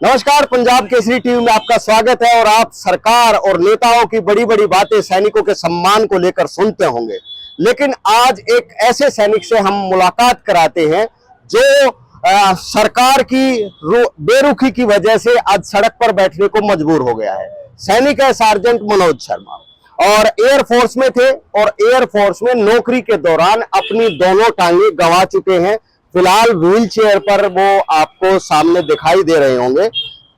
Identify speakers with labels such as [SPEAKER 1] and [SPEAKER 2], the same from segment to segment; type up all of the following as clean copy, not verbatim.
[SPEAKER 1] नमस्कार, पंजाब केसरी टीवी में आपका स्वागत है। और आप सरकार और नेताओं की बड़ी बड़ी बातें सैनिकों के सम्मान को लेकर सुनते होंगे, लेकिन आज एक ऐसे सैनिक से हम मुलाकात कराते हैं जो सरकार की बेरुखी की वजह से आज सड़क पर बैठने को मजबूर हो गया है। सैनिक है सार्जेंट मनोज शर्मा, और एयरफोर्स में थे और एयरफोर्स में नौकरी के दौरान अपनी दोनों टांगे गंवा चुके हैं। फिलहाल व्हील चेयर पर वो आपको सामने दिखाई दे रहे होंगे।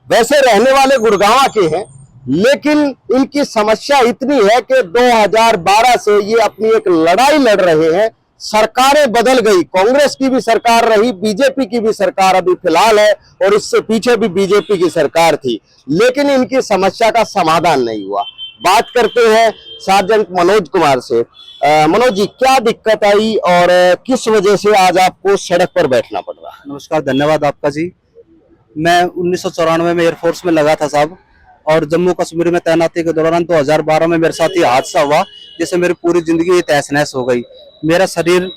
[SPEAKER 1] वैसे रहने वाले गुड़गांव के हैं, लेकिन इनकी समस्या इतनी है कि 2012 से ये अपनी एक लड़ाई लड़ रहे हैं। सरकारें बदल गई, कांग्रेस की भी सरकार रही, बीजेपी की भी सरकार अभी फिलहाल है, और इससे पीछे भी बीजेपी की सरकार थी, लेकिन इनकी समस्या का समाधान नहीं हुआ। बात करते हैं सार्जेंट मनोज कुमार से। मनोज जी, क्या दिक्कत आई और किस वजह से आज आपको सड़क पर बैठना पड़ रहा है?
[SPEAKER 2] नमस्कार, धन्यवाद आपका जी। मैं 1994 में एयरफोर्स में लगा था साहब, और जम्मू कश्मीर में तैनाती के दौरान 2012 में मेरे साथ ये हादसा हुआ, जिससे मेरी पूरी जिंदगी तहस नहस हो गई। मेरा शरीर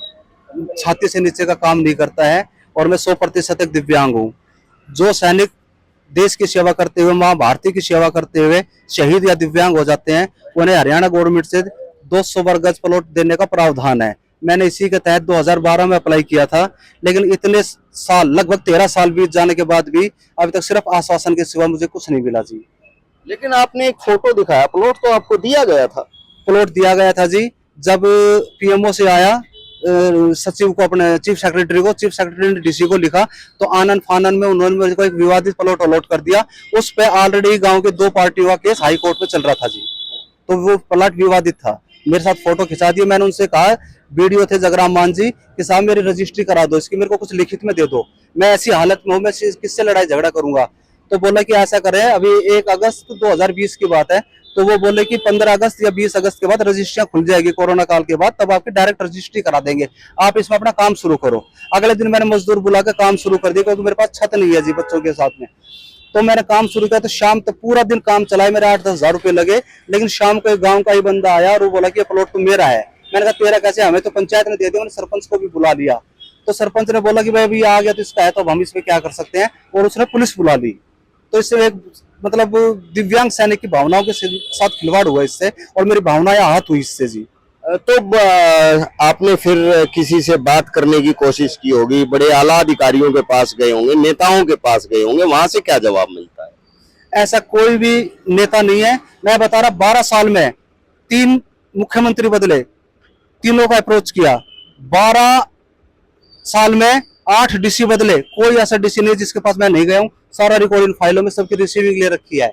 [SPEAKER 2] छाती से नीचे का काम नहीं करता है और मैं 100% एक दिव्यांग हूँ। जो सैनिक देश की सेवा करते हुए, माँ भारती की सेवा करते हुए शहीद या दिव्यांग हो जाते हैं, उन्हें हरियाणा गवर्नमेंट से 200 वर्ग गज प्लॉट देने का प्रावधान है। मैंने इसी के तहत 2012 में अप्लाई किया था, लेकिन इतने साल, लगभग 13 साल बीत जाने के बाद भी अभी तक सिर्फ आश्वासन के सिवा मुझे कुछ नहीं मिला जी।
[SPEAKER 1] लेकिन आपने एक फोटो दिखाया, प्लॉट तो आपको दिया गया था।
[SPEAKER 2] प्लॉट दिया गया था जी। जब पीएमओ से आया, सचिव को, अपने चीफ सेक्रेटरी ने डीसी को लिखा, तो आनन फानन में उन्होंने मेरे को एक विवादित प्लॉट अलॉट कर दिया। उस पे ऑलरेडी गांव के 2 पार्टियों का केस हाई कोर्ट में चल रहा था जी, तो वो प्लॉट विवादित था। मेरे साथ फोटो खिंचा दिया। मैंने उनसे कहा, वीडियो थे जगराम मान जी, कि साहब मेरी रजिस्ट्री करा दो, इसकी मेरे को कुछ लिखित में दे दो, मैं ऐसी हालत में हूँ, मैं किससे लड़ाई झगड़ा करूंगा। तो बोला कि ऐसा करें, अभी 1 अगस्त 2020 की बात है, तो वो बोले कि 15 अगस्त या 20 अगस्त के बाद रजिस्ट्रियां खुल जाएगी कोरोना काल के बाद, तब आपकी डायरेक्ट रजिस्ट्री करा देंगे, आप इसमें अपना काम शुरू करो। अगले दिन मैंने मजदूर बुला के काम शुरू कर दिया, क्योंकि मेरे पास छत नहीं है जी बच्चों के साथ में। तो मैंने काम शुरू किया, तो शाम तक पूरा दिन काम चलाए, मेरे 8-10 हजार रुपए लगे। लेकिन शाम को एक गांव का ही बंदा आया और वो बोला कि ये प्लॉट तो मेरा है। मैंने कहा तेरा कैसे? हमें तो पंचायत ने दे दिया। मैंने सरपंच को भी बुला लिया, तो सरपंच ने बोला कि भाई अभी आ गया तो इसका है, तो हम इसमें क्या कर सकते हैं, और उसने पुलिस बुला ली। तो इससे एक मतलब दिव्यांग सैनिक की भावनाओं के साथ खिलवाड़ हुआ इससे, और मेरी भावनाएं आहत हुई इससे जी।
[SPEAKER 1] तो आपने फिर किसी से बात करने की कोशिश की होगी, बड़े आला अधिकारियों के पास गए होंगे, नेताओं के पास गए होंगे, वहां से क्या जवाब मिलता है?
[SPEAKER 2] ऐसा कोई भी नेता नहीं है। मैं बता रहा, 12 साल में 3 मुख्यमंत्री बदले, तीनों का अप्रोच किया। 12 साल में 8 डीसी बदले, कोई ऐसा डीसी नहीं जिसके पास मैं नहीं गया हूँ। सारा रिकॉर्ड इन फाइलों में सबकी रिसीविंग ले रखी है।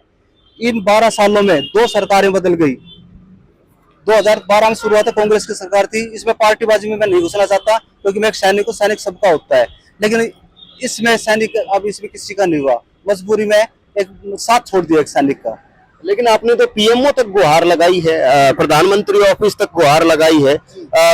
[SPEAKER 2] इन 12 सालों में 2 सरकारें बदल गई। 2012 में शुरुआत है, कांग्रेस की सरकार थी। इसमें पार्टीबाजी में मैं नहीं घुसना चाहता, क्योंकि मैं एक सैनिक हूँ, सैनिक सबका होता है। लेकिन इसमें सैनिक, अब इसमें किसी का नहीं हुआ, मजबूरी में एक साथ छोड़ दिया एक सैनिक का।
[SPEAKER 1] लेकिन आपने तो पीएमओ तक गुहार लगाई है, प्रधानमंत्री ऑफिस तक गुहार लगाई है,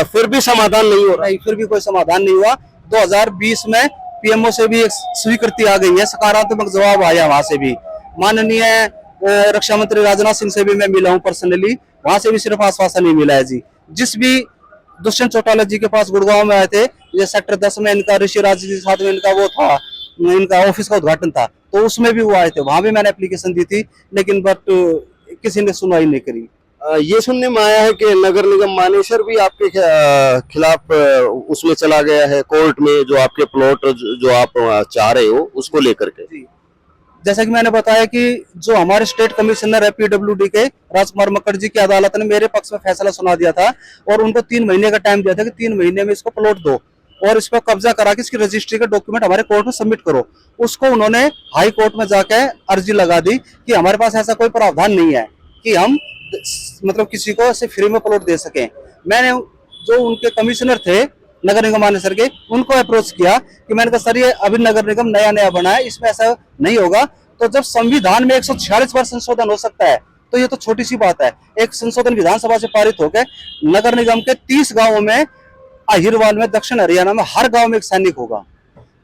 [SPEAKER 1] फिर भी समाधान नहीं हो रहा।
[SPEAKER 2] नहीं, फिर भी कोई समाधान नहीं हुआ। 2020 में पीएमओ से भी एक स्वीकृति आ गई है, सकारात्मक जवाब आया वहां से भी। माननीय रक्षा मंत्री राजनाथ सिंह से भी मैं मिला हूं पर्सनली, वहां से भी सिर्फ आश्वासन नहीं मिला है जी। जिस भी दुष्यंत चौटाला जी के पास गुड़गांव में आए थे, ये सेक्टर 10 में इनका ऋषिराज जी के साथ में इनका वो था, इनका ऑफिस का उद्घाटन था, तो उसमें भी वो आए थे, वहां भी मैंने एप्लीकेशन दी थी, लेकिन बट किसी ने सुनवाई नहीं करी।
[SPEAKER 1] ये सुनने में आया है कि नगर निगम मानेसर भी आपके खिलाफ उसमें चला गया है कोर्ट में, जो आपके प्लॉट जो आप चाह रहे हो उसको लेकर के।
[SPEAKER 2] जैसा कि मैंने बताया कि जो हमारे स्टेट कमिश्नर है पीडब्ल्यूडी के, राजकुमार मक्कड़ जी की अदालत ने मेरे पक्ष में फैसला सुना दिया था, और उनको 3 महीने का टाइम दिया था कि 3 महीने में इसको प्लॉट दो और इस पर कब्जा करा के इसकी रजिस्ट्री के डॉक्यूमेंट हमारे कोर्ट में सबमिट करो। उसको उन्होंने हाई कोर्ट में जाके अर्जी लगा दी कि हमारे पास ऐसा कोई प्रावधान नहीं है कि हम मतलब किसी को ऐसे फ्री में प्लॉट दे सकें। मैंने जो उनके कमिश्नर थे नगर निगम मानेसर के, उनको अप्रोच किया कि मैंने कहा सर ये अभी नगर निगम नया नया बना है, इसमें ऐसा नहीं होगा। तो जब संविधान में 146 बार संशोधन हो सकता है, तो ये तो छोटी सी बात है। एक संशोधन विधानसभा से पारित होकर नगर निगम के 30 गांवों में, अहिरवाल में, दक्षिण हरियाणा में हर गांव में एक सैनिक होगा।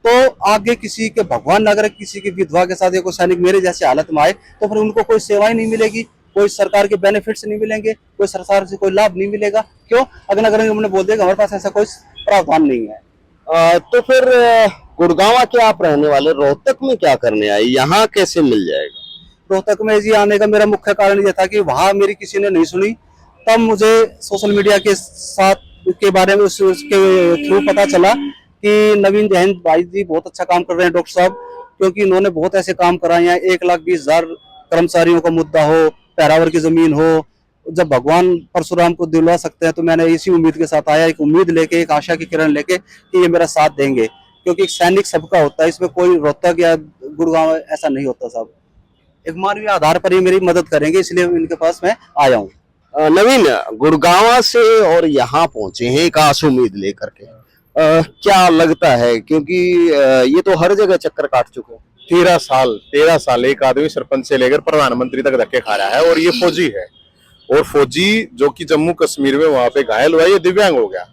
[SPEAKER 2] तो आगे किसी के भगवान नगर किसी की विधवा के साथ कोई सैनिक मेरे जैसी हालत में आए, तो फिर उनको कोई सेवाएं नहीं मिलेगी, कोई सरकार के बेनिफिट्स नहीं मिलेंगे, कोई सरकार से कोई लाभ नहीं मिलेगा। क्यों? अगर नगर निगम ने बोल दिया कि हमारे पास ऐसा कोई प्रावधान नहीं है।
[SPEAKER 1] तो फिर गुड़गांव के आप रहने वाले, रोहतक में क्या करने आए, यहाँ कैसे मिल जाएगा?
[SPEAKER 2] रोहतक में जी आने का मेरा मुख्य कारण ये था कि वहां मेरी किसी ने नहीं सुनी, तब मुझे सोशल मीडिया के साथ के बारे में उसके थ्रू पता चला कि नवीन जैन भाई जी बहुत अच्छा काम कर रहे हैं डॉक्टर साहब, क्योंकि इन्होंने बहुत ऐसे काम कराए हैं। 1,20,000 कर्मचारियों का मुद्दा हो, पैरावर की जमीन हो, जब भगवान परशुराम को दिलवा सकते हैं तो मैंने इसी उम्मीद के साथ आया, एक उम्मीद लेके, एक आशा की किरण लेके कि ये मेरा साथ देंगे, क्योंकि एक सैनिक सबका होता है, इसमें कोई रोहतक या गुड़गांव ऐसा नहीं होता साहब। एक मानवीय आधार पर ही मेरी मदद करेंगे, इसलिए इनके पास मैं आया हूँ।
[SPEAKER 1] नवीन, गुड़गांव से और यहाँ पहुंचे हैं एक आस उम्मीद लेकर के, क्या लगता है, क्योंकि ये तो हर जगह चक्कर काट चुके हैं।
[SPEAKER 3] 13 साल एक आदमी सरपंच से लेकर प्रधानमंत्री तक धक्के खा रहा है, और ये फौजी है, और फौजी जो कि जम्मू कश्मीर में वहां पे घायल हुआ, ये दिव्यांग हो गया।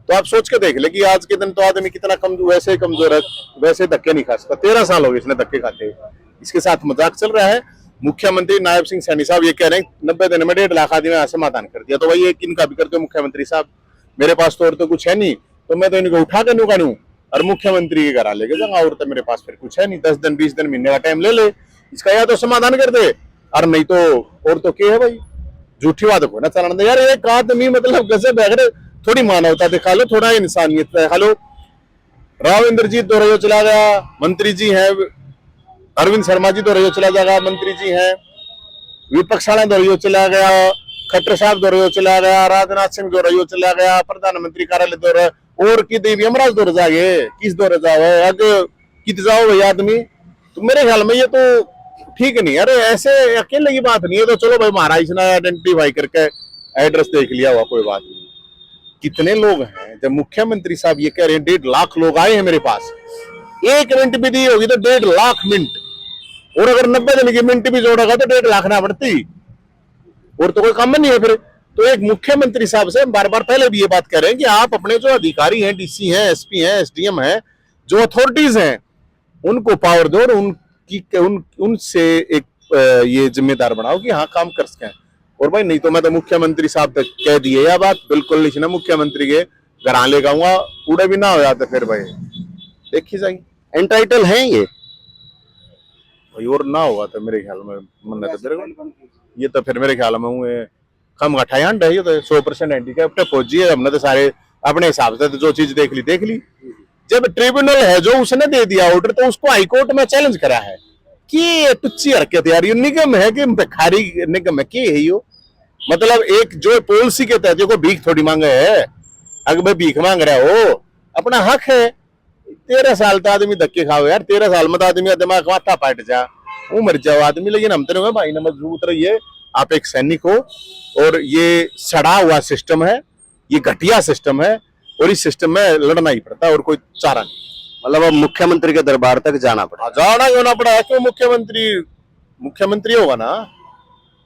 [SPEAKER 3] तो आप सोच के देख ले कि आज के दिन तो आदमी कितना कमजोर, वैसे कमजोर है, वैसे धक्के नहीं खा सकता। 13 साल हो गए इसने धक्के खाते हुए। इसके साथ मजाक चल रहा है। मुख्यमंत्री नायब सिंह सैनी साहब ये कह रहे हैं 90 दिन में 1.5 लाख आदमी समाधान कर दिया। तो भाई ये किनका भी करते हो मुख्यमंत्री साहब, मेरे पास तो और तो कुछ है नहीं, तो मैं तो इनको उठा के नूका नू और मुख्यमंत्री के घर लेके जाऊंगा, और तो मेरे पास फिर कुछ है नहीं। 10 दिन 20 दिन महीने का टाइम ले ले इसका, या तो समाधान कर दे, और नहीं तो और तो क्या है भाई, झूठी बात को ना चलाना दे यार। एक आदमी मतलब गजब है, थोड़ी मानवता दिखा लो, थोड़ा इंसानियत दिखा लो। राव इंद्रजीत दोरयो चला गया, मंत्री जी हैं, अरविंद शर्मा जी दोरयो चला जाएगा, मंत्री जी हैं, विपक्ष वाला दोरयो चला गया, खट्टर साहब दोरयो चला गया, राजनाथ सिंह दोरयो चला गया, प्रधानमंत्री कार्यालय दौरा, और की देवी यमराज दौर जाए, किस दौरे जाओ अगर कित जाओ भाई आदमी। तो मेरे ख्याल में ये तो ठीक नहीं। अरे ऐसे अकेले की बात नहीं है, तो चलो भाई महाराज ने आइडेंटिफाई करके एड्रेस देख लिया हुआ, कोई बात नहीं। कितने लोग हैं, जब मुख्यमंत्री साहब ये कह रहे हैं 1.5 लाख लोग आए हैं मेरे पास, 1 मिनट भी दी होगी तो 1.5 लाख मिनट, और अगर 90 दिन की मिनट भी जोड़ेगा तो 1.5 लाख ना बढ़ती, और तो कोई काम नहीं है फिर। तो एक मुख्यमंत्री साहब से बार बार पहले भी ये बात कह रहे हैं कि आप अपने जो अधिकारी हैं, डीसी हैं, एसपी हैं, एसडीएम हैं, जो अथॉरिटीज हैं, उनको पावर दो और उनसे एक ये जिम्मेदार बनाओ कि हाँ काम कर सकें। और भाई नहीं तो मैं तो मुख्यमंत्री साहब तक कह दिए यह बात, बिल्कुल नहीं, मुख्यमंत्री के घर ले जाऊंगा, उड़े भी ना हो जाते फिर भाई देखी जाएगी।
[SPEAKER 1] एंटाइटल है ये
[SPEAKER 3] भाई, और ना होगा तो मेरे ख्याल में मन तो ये तो फिर मेरे ख्याल में हुए कम गठायांड है, ये तो 100% हैंडीकैप्ट फौजी है। हमने तो सारे अपने हिसाब से तो जो चीज देख ली। जब ट्रिब्यूनल है जो उसने दे दिया ऑर्डर, तो उसको हाईकोर्ट में चैलेंज करा है कि तुच्छी हरकत यार, ये निगम है कि भिखारी निगम है, क्या है यो? मतलब एक जो पॉलिसी के तहत को भीख थोड़ी मांगे है, अगर भाई भीख मांग रहा हो, अपना हक है। 13 साल तो आदमी धक्के खाओ यार, 13 साल में तो आदमी दिमाग माथा पाट जा, वो मर जाओ आदमी। लेकिन हम तो भाई न मजबूत रहिए, आप एक सैनिक हो, और ये सड़ा हुआ सिस्टम है, ये घटिया सिस्टम है, और इस सिस्टम में लड़ना ही पड़ता है, और कोई चारा नहीं।
[SPEAKER 1] मतलब अब मुख्यमंत्री के दरबार तक जाना पड़ा,
[SPEAKER 3] जाना ही होना पड़ा है। क्यों? मुख्यमंत्री होगा ना,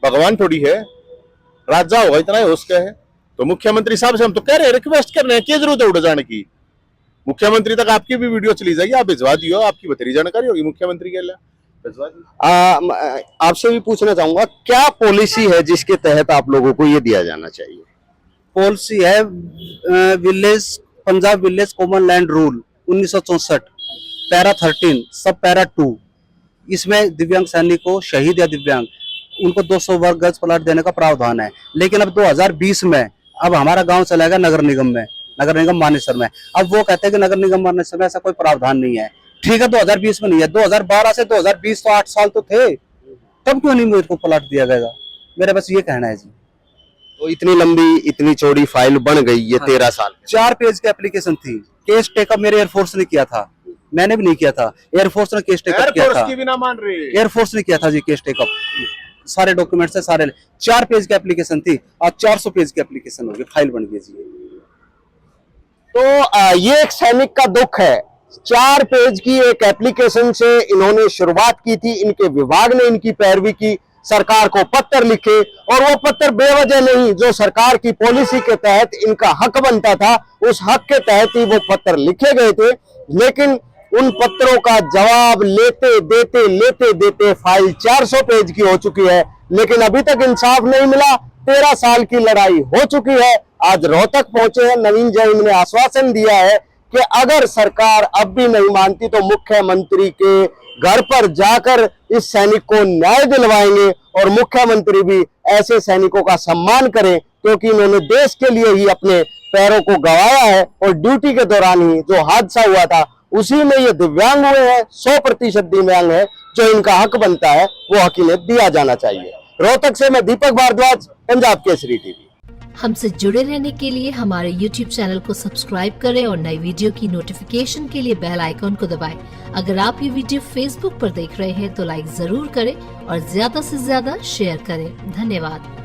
[SPEAKER 3] भगवान थोड़ी है, राजा होगा, इतना ही उसका है। तो मुख्यमंत्री साहब से हम तो कह रहे हैं, रिक्वेस्ट कर रहे हैं, क्या जरूरत है उड़ जाने की? मुख्यमंत्री तक आपकी भी वीडियो चली जाएगी, आप भिजवा दियो, आपकी बतेरी जानकारी होगी मुख्यमंत्री के लिए, भिजवा दियो।
[SPEAKER 1] आपसे भी पूछना चाहूंगा, क्या पॉलिसी है जिसके तहत आप लोगों को ये दिया जाना चाहिए?
[SPEAKER 2] पॉलिसी है Punjab village common land rule 1964 para 13 सब पैरा 2। इसमें दिव्यांग सैनिकों, शहीद या दिव्यांग, उनको 200 वर्ग गज प्लाट देने का प्रावधान है। लेकिन अब 2020 में अब हमारा गांव चला गया नगर निगम में, नगर निगम मानेसर में। अब वो कहते हैं कि नगर निगम मानेसर में ऐसा कोई प्रावधान नहीं है। ठीक है, 2020 में नहीं है, 2012 से 2020 तो 8 साल तो थे, तब क्यों नहीं मेरे को प्लाट दिया गया? मेरा बस ये कहना है जी।
[SPEAKER 1] तो इतनी लंबी इतनी चौड़ी फाइल बन गई ये 13 साल।
[SPEAKER 2] 4 पेज की एप्लीकेशन थी, केस टेकअप मेरे एयरफोर्स ने किया था, मैंने भी नहीं किया था, एयरफोर्स ने केस टेकअप किया था।
[SPEAKER 3] की भी ना मान रही,
[SPEAKER 2] एयरफोर्स ने किया था जी केस टेकअप, सारे डॉक्यूमेंट्स है सारे। 4 पेज की एप्लीकेशन थी और 400 पेज की एप्लीकेशन होगी, फाइल बन गई जी।
[SPEAKER 1] तो ये एक सैनिक का दुख है। 4 पेज की एक एप्लीकेशन से इन्होंने शुरुआत की थी, इनके विभाग ने इनकी पैरवी की, सरकार को पत्र लिखे, और वो पत्र बेवजह नहीं, जो सरकार की पॉलिसी के तहत इनका हक बनता था, उस हक के तहत ही वो पत्र लिखे गए थे। लेकिन उन पत्रों का जवाब लेते देते फाइल 400 पेज की हो चुकी है, लेकिन अभी तक इंसाफ नहीं मिला। 13 साल की लड़ाई हो चुकी है। आज रोहतक पहुंचे हैं, नवीन जैन ने आश्वासन दिया है कि अगर सरकार अब भी नहीं मानती तो मुख्यमंत्री के घर पर जाकर इस सैनिक को न्याय दिलवाएंगे और मुख्यमंत्री भी ऐसे सैनिकों का सम्मान करें, क्योंकि इन्होंने देश के लिए ही अपने पैरों को गंवाया है और ड्यूटी के दौरान ही जो हादसा हुआ था उसी में ये दिव्यांग हुए हैं। 100% दिव्यांग है, जो इनका हक बनता है वो हक इन्हें दिया जाना चाहिए। रोहतक से मैं दीपक भारद्वाज, पंजाब केसरी टीवी।
[SPEAKER 4] हमसे जुड़े रहने के लिए हमारे YouTube चैनल को सब्सक्राइब करें और नई वीडियो की नोटिफिकेशन के लिए बेल आइकॉन को दबाएं। अगर आप ये वीडियो Facebook पर देख रहे हैं तो लाइक जरूर करें और ज्यादा से ज्यादा शेयर करें। धन्यवाद।